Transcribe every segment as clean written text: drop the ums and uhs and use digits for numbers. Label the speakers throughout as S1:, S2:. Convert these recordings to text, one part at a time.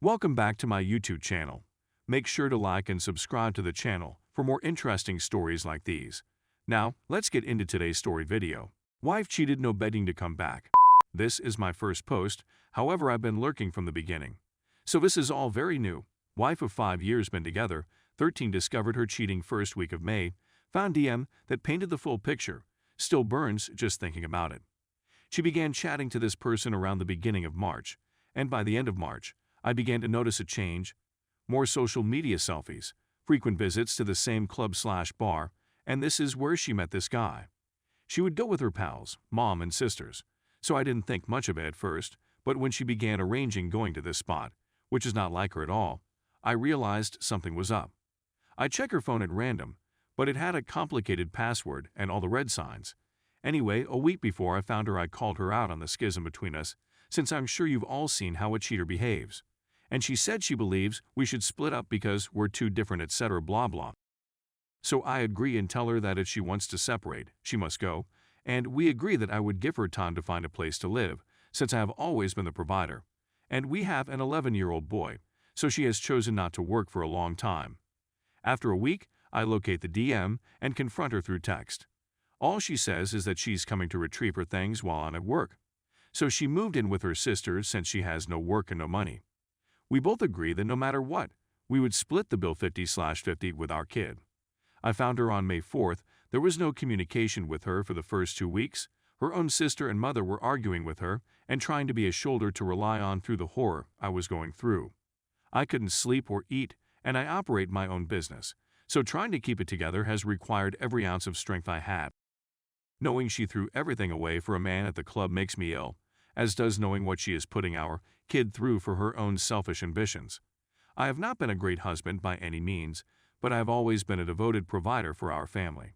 S1: Welcome back to my YouTube channel. Make sure to like and subscribe to the channel for more interesting stories like these. Now, let's get into today's story video. Wife cheated, no betting to come back. This is my first post, however I've been lurking from the beginning. So this is all very new. Wife of 5 years been together, 13 discovered her cheating first week of May, found DM that painted the full picture, still burns just thinking about it. She began chatting to this person around the beginning of March, and by the end of March, I began to notice a change. More social media selfies, frequent visits to the same club/bar, and this is where she met this guy. She would go with her pals, mom and sisters, so I didn't think much of it at first, but when she began arranging going to this spot, which is not like her at all, I realized something was up. I checked her phone at random, but it had a complicated password and all the red signs. Anyway, a week before I found her, I called her out on the schism between us, since I'm sure you've all seen how a cheater behaves. And she said she believes we should split up because we're too different, etc. blah blah. So I agree and tell her that if she wants to separate, she must go, and we agree that I would give her time to find a place to live, since I have always been the provider. And we have an 11-year-old boy, so she has chosen not to work for a long time. After a week, I locate the DM and confront her through text. All she says is that she's coming to retrieve her things while I'm at work. So she moved in with her sisters since she has no work and no money. We both agree that no matter what, we would split the bill 50/50 with our kid. I found her on May 4th. There was no communication with her for the first 2 weeks. Her own sister and mother were arguing with her and trying to be a shoulder to rely on through the horror I was going through. I couldn't sleep or eat, and I operate my own business, so trying to keep it together has required every ounce of strength I had. Knowing she threw everything away for a man at the club makes me ill, as does knowing what she is putting our kid through for her own selfish ambitions. I have not been a great husband by any means, but I have always been a devoted provider for our family.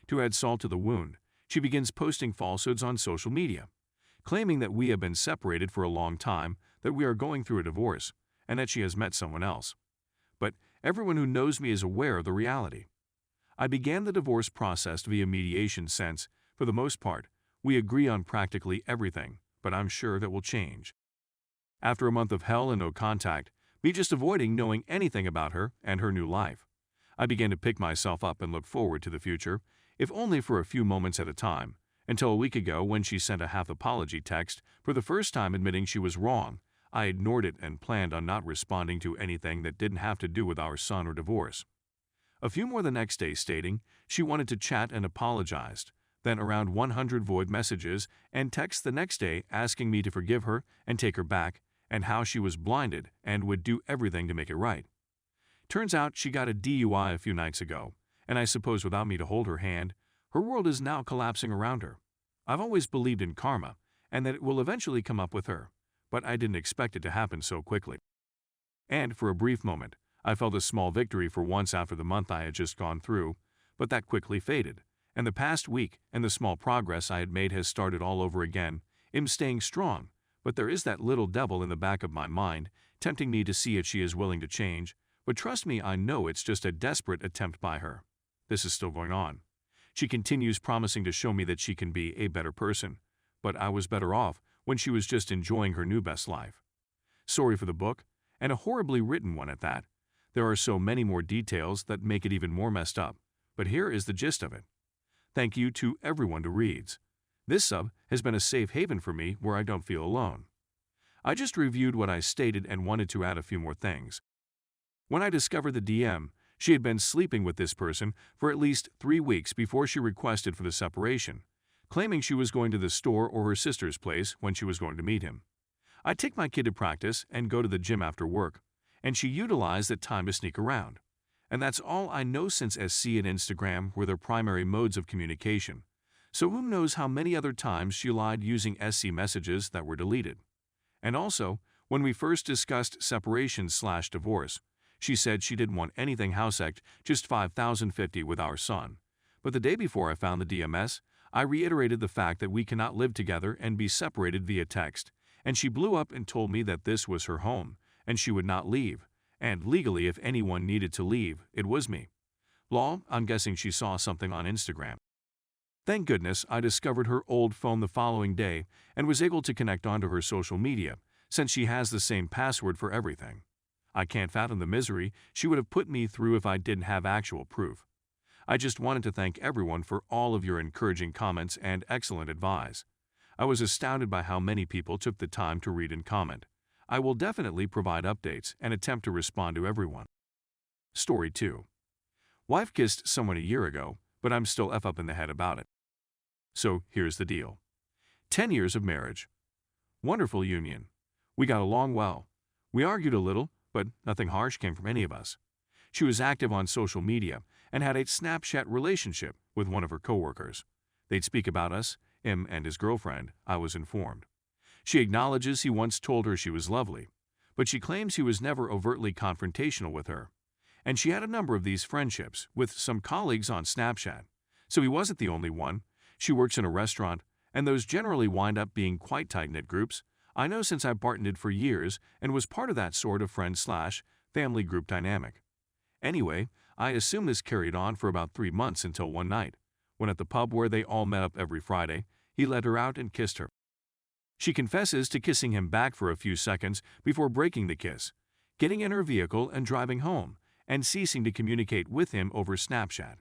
S1: To add salt to the wound, she begins posting falsehoods on social media, claiming that we have been separated for a long time, that we are going through a divorce, and that she has met someone else. But everyone who knows me is aware of the reality. I began the divorce process via mediation since, for the most part, we agree on practically everything, but I'm sure that will change. After a month of hell and no contact, me just avoiding knowing anything about her and her new life, I began to pick myself up and look forward to the future, if only for a few moments at a time, until a week ago when she sent a half-apology text, for the first time admitting she was wrong. I ignored it and planned on not responding to anything that didn't have to do with our son or divorce. A few more the next day stating she wanted to chat and apologized, then around 100 void messages and texts the next day asking me to forgive her and take her back, and how she was blinded and would do everything to make it right. Turns out she got a DUI a few nights ago, and I suppose without me to hold her hand, her world is now collapsing around her. I've always believed in karma, and that it will eventually come up with her, but I didn't expect it to happen so quickly. And for a brief moment, I felt a small victory for once after the month I had just gone through, but that quickly faded, and the past week and the small progress I had made has started all over again. I'm staying strong, but there is that little devil in the back of my mind, tempting me to see if she is willing to change, but trust me, I know it's just a desperate attempt by her. This is still going on. She continues promising to show me that she can be a better person, but I was better off when she was just enjoying her new best life. Sorry for the book, and a horribly written one at that. There are so many more details that make it even more messed up, but here is the gist of it. Thank you to everyone who reads. This sub has been a safe haven for me where I don't feel alone. I just reviewed what I stated and wanted to add a few more things. When I discovered the DM, she had been sleeping with this person for at least 3 weeks before she requested for the separation, claiming she was going to the store or her sister's place when she was going to meet him. I take my kid to practice and go to the gym after work, and she utilized that time to sneak around. And that's all I know, since SC and Instagram were their primary modes of communication. So who knows how many other times she lied using SC messages that were deleted. And also, when we first discussed separation/divorce, she said she didn't want anything house-ect, just 5,050 with our son. But the day before I found the DMS, I reiterated the fact that we cannot live together and be separated via text, and she blew up and told me that this was her home, and she would not leave, and legally if anyone needed to leave, it was me. Lol, I'm guessing she saw something on Instagram. Thank goodness I discovered her old phone the following day and was able to connect onto her social media, since she has the same password for everything. I can't fathom the misery she would have put me through if I didn't have actual proof. I just wanted to thank everyone for all of your encouraging comments and excellent advice. I was astounded by how many people took the time to read and comment. I will definitely provide updates and attempt to respond to everyone. Story 2. Wife kissed someone a year ago, but I'm still up in the head about it. So here's the deal. 10 years of marriage. Wonderful union. We got along well. We argued a little, but nothing harsh came from any of us. She was active on social media and had a Snapchat relationship with one of her coworkers. They'd speak about us, him and his girlfriend, I was informed. She acknowledges he once told her she was lovely, but she claims he was never overtly confrontational with her. And she had a number of these friendships with some colleagues on Snapchat. So he wasn't the only one. She works in a restaurant, and those generally wind up being quite tight-knit groups. I know since I bartended for years and was part of that sort of friend/family group dynamic. Anyway, I assume this carried on for about 3 months until one night, when at the pub where they all met up every Friday, he led her out and kissed her. She confesses to kissing him back for a few seconds before breaking the kiss, getting in her vehicle and driving home, and ceasing to communicate with him over Snapchat.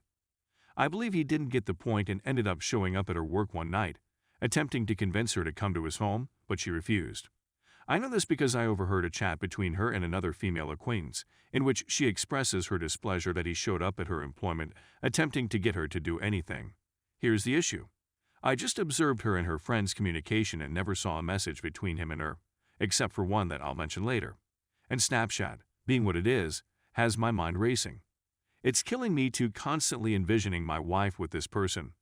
S1: I believe he didn't get the point and ended up showing up at her work one night, attempting to convince her to come to his home, but she refused. I know this because I overheard a chat between her and another female acquaintance, in which she expresses her displeasure that he showed up at her employment, attempting to get her to do anything. Here's the issue. I just observed her and her friend's communication and never saw a message between him and her, except for one that I'll mention later. And Snapchat, being what it is, has my mind racing. It's killing me to constantly envisioning my wife with this person.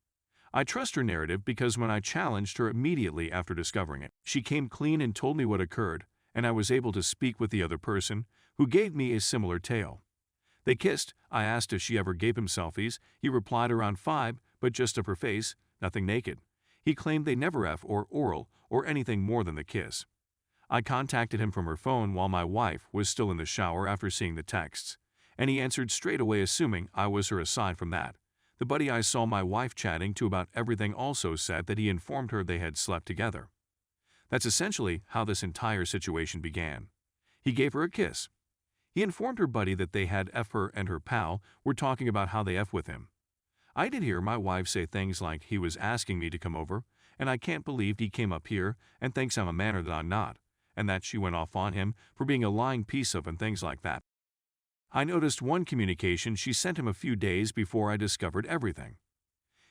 S1: I trust her narrative because when I challenged her immediately after discovering it, she came clean and told me what occurred, and I was able to speak with the other person, who gave me a similar tale. They kissed. I asked if she ever gave him selfies. He replied around 5, but just of her face, nothing naked. He claimed they never F or oral or anything more than the kiss. I contacted him from her phone while my wife was still in the shower after seeing the texts, and he answered straight away assuming I was her. Aside from that, the buddy I saw my wife chatting to about everything also said that he informed her they had slept together. That's essentially how this entire situation began. He gave her a kiss. He informed her buddy that they had F her and her pal were talking about how they F with him. I did hear my wife say things like he was asking me to come over, and I can't believe he came up here and thinks I'm a manner that I'm not, and that she went off on him for being a lying piece of and things like that. I noticed one communication she sent him a few days before I discovered everything.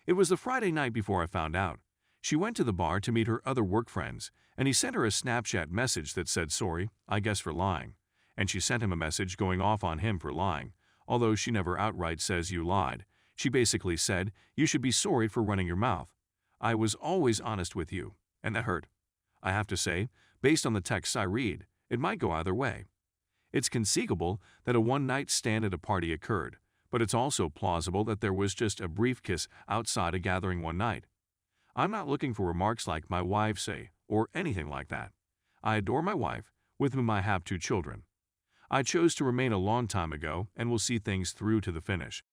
S1: It was the Friday night before I found out. She went to the bar to meet her other work friends, and he sent her a Snapchat message that said sorry, I guess for lying, and she sent him a message going off on him for lying, although she never outright says you lied. She basically said, you should be sorry for running your mouth. I was always honest with you, and that hurt. I have to say, based on the texts I read, it might go either way. It's conceivable that a one-night stand at a party occurred, but it's also plausible that there was just a brief kiss outside a gathering one night. I'm not looking for remarks like my wife say, or anything like that. I adore my wife, with whom I have 2 children. I chose to remain a long time ago and will see things through to the finish.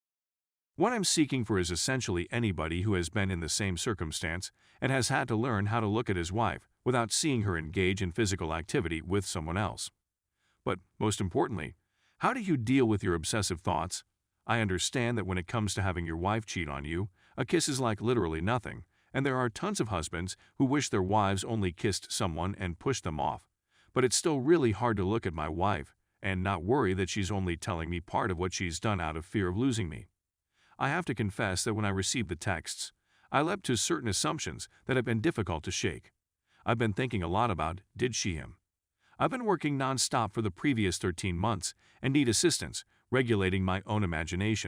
S1: What I'm seeking for is essentially anybody who has been in the same circumstance and has had to learn how to look at his wife without seeing her engage in physical activity with someone else. But most importantly, how do you deal with your obsessive thoughts? I understand that when it comes to having your wife cheat on you, a kiss is like literally nothing, and there are tons of husbands who wish their wives only kissed someone and pushed them off. But it's still really hard to look at my wife and not worry that she's only telling me part of what she's done out of fear of losing me. I have to confess that when I received the texts, I leapt to certain assumptions that have been difficult to shake. I've been thinking a lot about, did she him? I've been working non-stop for the previous 13 months and need assistance regulating my own imagination.